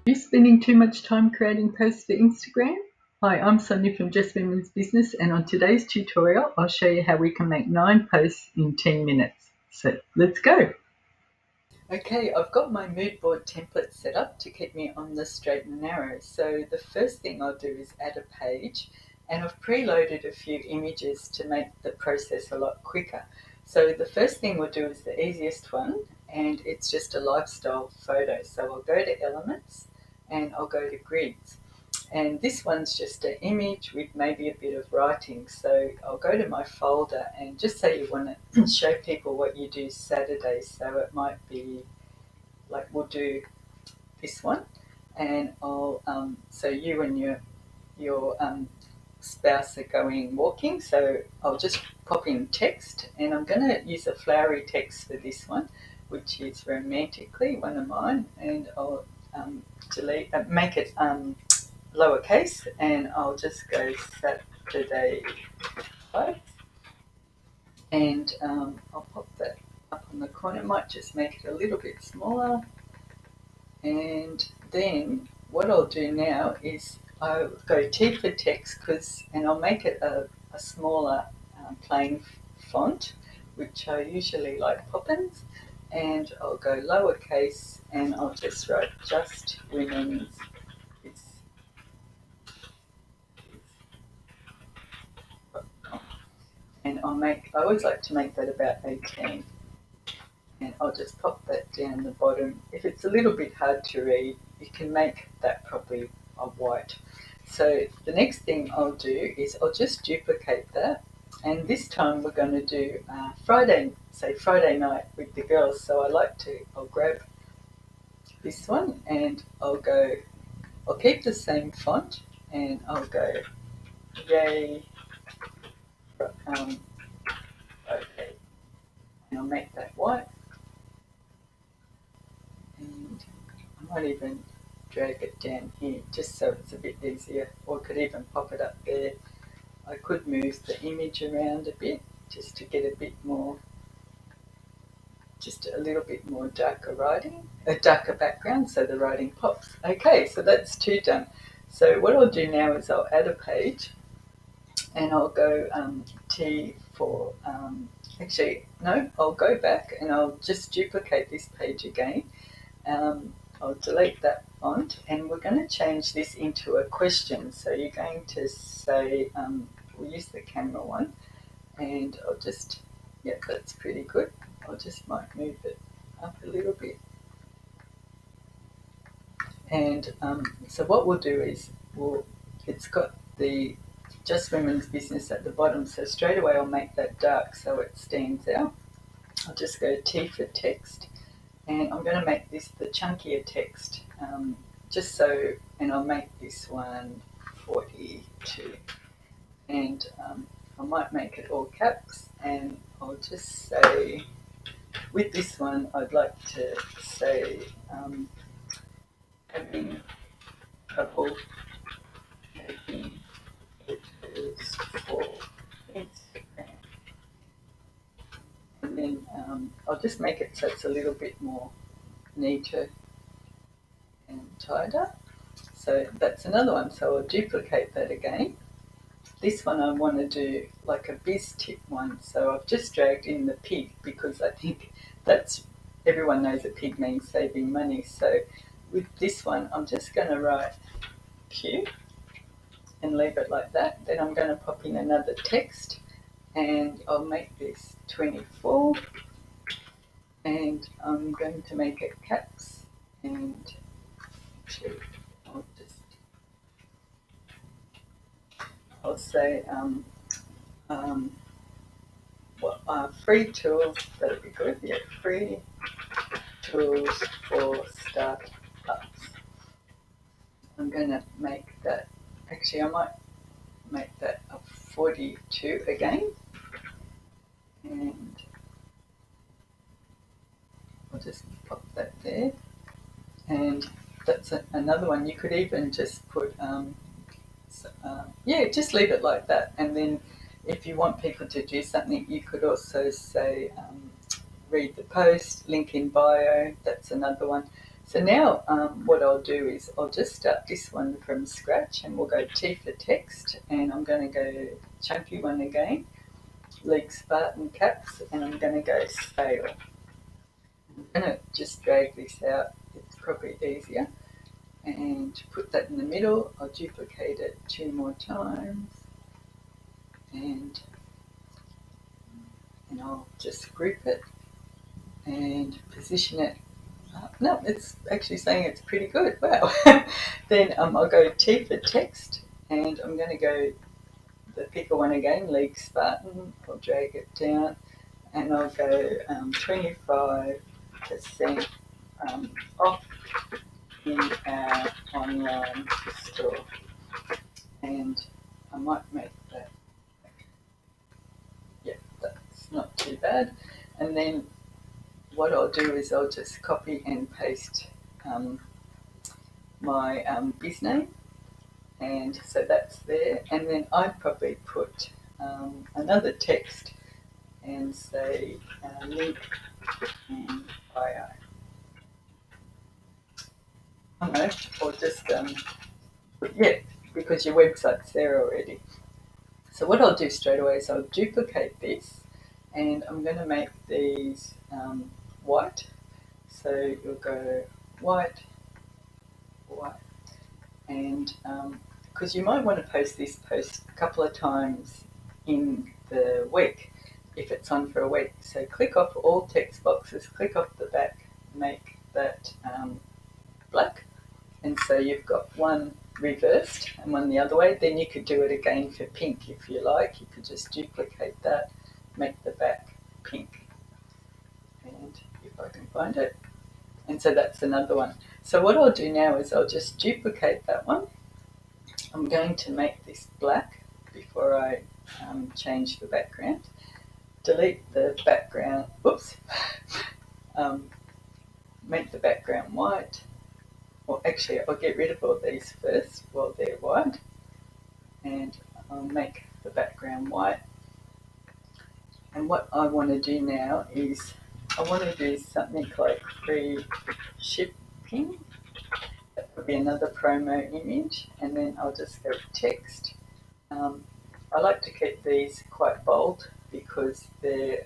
You spending too much time creating posts for Instagram? Hi, I'm Sonia from Just Women's Business, and on today's tutorial, I'll show you how we can make 9 posts in 10 minutes. So let's go. Okay, I've got my mood board template set up to keep me on the straight and narrow. So the first thing I'll do is add a page, and I've preloaded a few images to make the process a lot quicker. So the first thing we'll do is the easiest one, and it's just a lifestyle photo. So I'll go to Elements and I'll go to Grids. And this one's just an image with maybe a bit of writing. So I'll go to my folder, and just say you want to show people what you do Saturday. So it might be like we'll do this one, and I'll so you and your spouse are going walking. So I'll just pop in text, and I'm going to use a flowery text for this one, which is romantically one of mine, and I'll make it lowercase, and I'll just go Saturday vibes, and I'll pop that up on the corner. Might just make it a little bit smaller, and then what I'll do now is I'll go T for text, and I'll make it a smaller plain font, which I usually like Poppins, and I'll go lowercase, and I'll just write Just Women's. And I always like to make that about 18, and I'll just pop that down the bottom. If it's a little bit hard to read, you can make that probably a white. So the next thing I'll do is I'll just duplicate that, and this time we're going to do Friday night with the girls. So I'll grab this one, and I'll keep the same font, and I'll go yay. Okay, and I'll make that white, and I might even drag it down here just so it's a bit easier, or I could even pop it up there. I could move the image around a bit just to get just a little bit more darker background, so the writing pops. Okay, so that's 2 done. So what I'll do now is I'll add a page, and I'll go T for, actually, no, I'll go back and I'll just duplicate this page again. I'll delete that font, and we're going to change this into a question. So you're going to say, we'll use the Canva one, and I'll just, yeah, that's pretty good. I'll just might move it up a little bit. And so what we'll do is, it's got the Just Women's Business at the bottom, so straight away I'll make that dark so it stands out. I'll just go T for text, and I'm going to make this the chunkier text, and I'll make this one 42, and I might make it all caps, and I'll just say, with this one I'd like to say having trouble making pictures for Instagram. And then I'll just make it so it's a little bit more neater and tighter. So that's another one. So I'll duplicate that again. This one I want to do like a biz tip one. So I've just dragged in the pig, because I think everyone knows a pig means saving money. So with this one, I'm just going to write Q and leave it like that. Then I'm going to pop in another text, and I'll make this 24, and I'm going to make it caps, and I'll say free tools. That'd be good. Yeah, free tools for startups. I'm going to make that. Actually, I might make that a 42 again, and I'll just pop that there. And that's another one. You could even just put, just leave it like that. And then if you want people to do something, you could also say, read the post, link in bio. That's another one. So now what I'll do is I'll just start this one from scratch, and we'll go T for text, and I'm going to go chunky one again, league Spartan caps, and I'm going to go scale. I'm going to just drag this out, it's probably easier, and put that in the middle. I'll duplicate it 2 more times, and I'll just group it and position it. No, it's actually saying it's pretty good. Wow. Then I'll go T for text, and I'm going to go the picker one again, league Spartan. I'll drag it down, and I'll go 25% off in our online store. And I might make that, yeah, that's not too bad. And then what I'll do is I'll just copy and paste my biz name, and so that's there. And then I'd probably put another text and say link in bio. I don't know, or just yeah, because your website's there already. So what I'll do straight away is I'll duplicate this, and I'm going to make these white. So you'll go white, white, and because you might want to post this post a couple of times in the week if it's on for a week. So click off all text boxes, click off the back, make that black, and so you've got one reversed and one the other way. Then you could do it again for pink if you like. You could just duplicate that, make the back pink, and if I can find it, and so that's another one. So what I'll do now is I'll just duplicate that one. I'm going to make this black before I change the background. Delete the background, oops, make the background white. Well, actually, I'll get rid of all these first while they're white, and I'll make the background white. And what I want to do now is I want to do something like free shipping. That would be another promo image, and then I'll just go text. I like to keep these quite bold because they're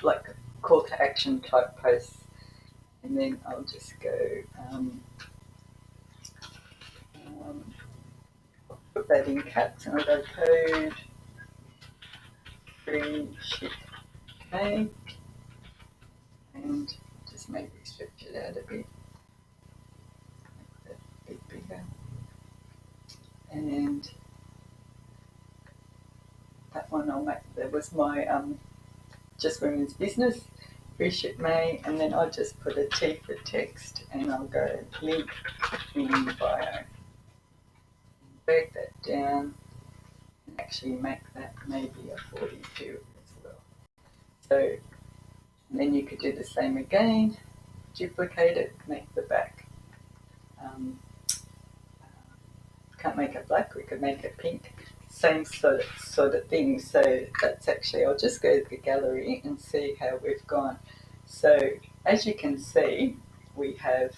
like call to action type posts. And then I'll just go put that in caps, and I'll go code free ship May, and just maybe stretch it out a bit, make that a bit bigger. And that one I'll make, that was my Just Women's Business, free ship May, and then I'll just put a T for text, and I'll go link in bio. Drag that down and actually make that maybe a 42 as well. So then you could do the same again, duplicate it, make the back. Can't make it black, we could make it pink. Same sort of thing. So that's actually, I'll just go to the gallery and see how we've gone. So as you can see, we have,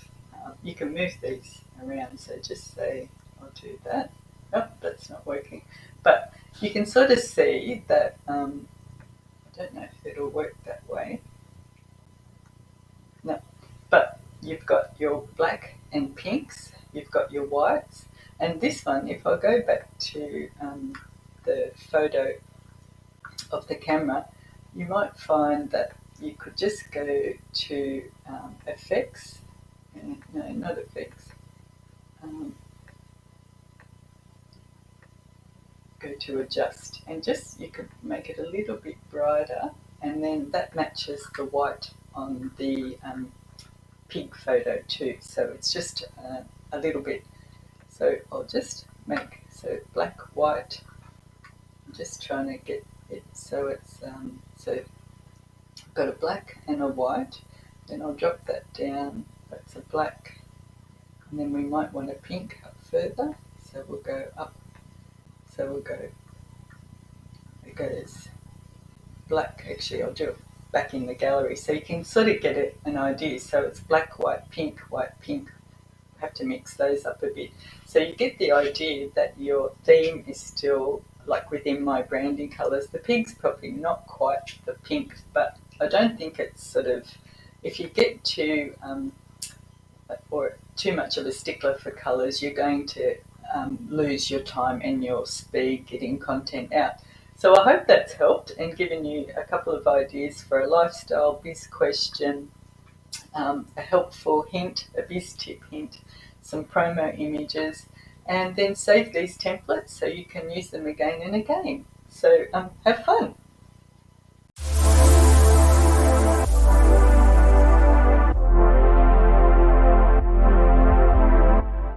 you can move these around. So just say, I'll do that. Oh, that's not working. But you can sort of see that, I don't know if it'll work that way. No, but you've got your black and pinks, you've got your whites, and this one, if I go back to the photo of the camera, you might find that you could just go to effects, no, not effects, go to adjust, and just you could make it a little bit brighter, and then that matches the white on the pink photo too. So it's just a little bit. So I'll just make, so black, white. I'm just trying to get it so it's so I've got a black and a white. Then I'll drop that down. That's a black, and then we might want a pink up further. So we'll go up. So we'll go. It goes black. Actually, I'll do it back in the gallery, so you can sort of get an idea. So it's black, white, pink, white, pink. Have to mix those up a bit. So you get the idea that your theme is still like within my branding colours. The pink's probably not quite the pink, but I don't think it's sort of, if you get too or too much of a stickler for colours, you're going to lose your time and your speed getting content out. So I hope that's helped and given you a couple of ideas for a lifestyle biz question, a helpful hint, a biz tip hint, some promo images, and then save these templates so you can use them again and again. So have fun.